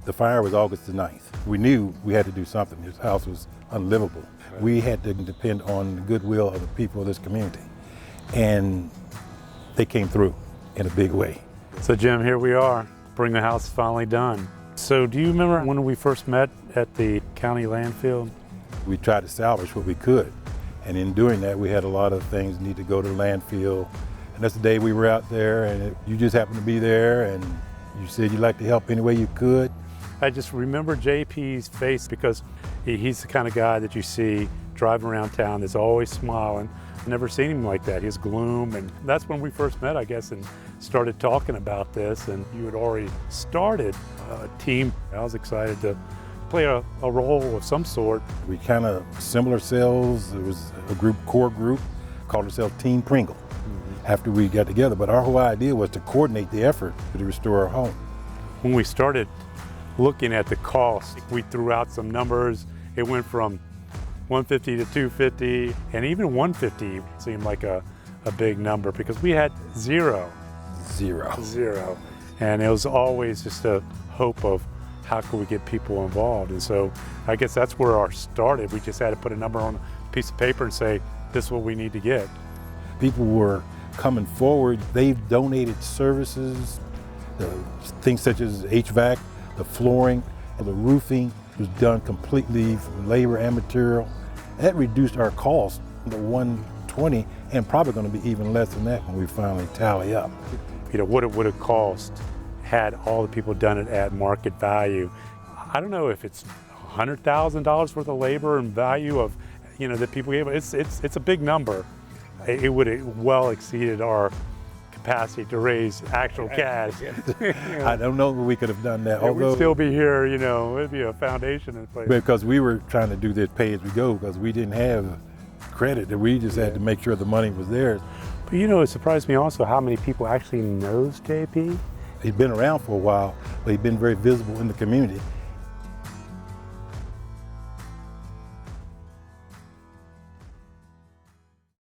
The fire was August the 9th. We knew we had to do something. This house was unlivable. Right. We had to depend on the goodwill of the people of this community. And they came through in a big way. So Jim, here we are, bring the house finally done. So do you remember when we first met at the county landfill? We tried to salvage what we could. And in doing that, we had a lot of things need to go to the landfill. And that's the day we were out there, and you just happened to be there, and you said you'd like to help any way you could. I just remember JP's face because he's the kind of guy that you see driving around town that's always smiling. I've never seen him like that, his gloom. And that's when we first met, I guess, and started talking about this. And you had already started a team. I was excited to play a role of some sort. We kind of assembled ourselves. It was a core group, called ourselves Team Pringle. After we got together, but our whole idea was to coordinate the effort to restore our home. When we started looking at the cost, we threw out some numbers. It went from 150 to 250, and even 150 seemed like a big number because we had zero. And it was always just a hope of how could we get people involved. And so I guess that's where ours started. We just had to put a number on a piece of paper and say, this is what we need to get. People were coming forward. They've donated services, things such as HVAC, the flooring, the roofing was done completely from labor and material. That reduced our cost to $120 and probably going to be even less than that when we finally tally up. You know, what it would have cost had all the people done it at market value. I don't know if it's $100,000 worth of labor and value of, you know, that people gave. It's a big number. It would have well exceeded our capacity to raise actual cash. I don't know if we could have done that. Yeah, we'd still be here, you know, it'd be a foundation in place. Because we were trying to do this pay as we go because we didn't have credit. We just had to make sure the money was there. But you know, it surprised me also how many people actually knows JP. He's been around for a while, but he's been very visible in the community.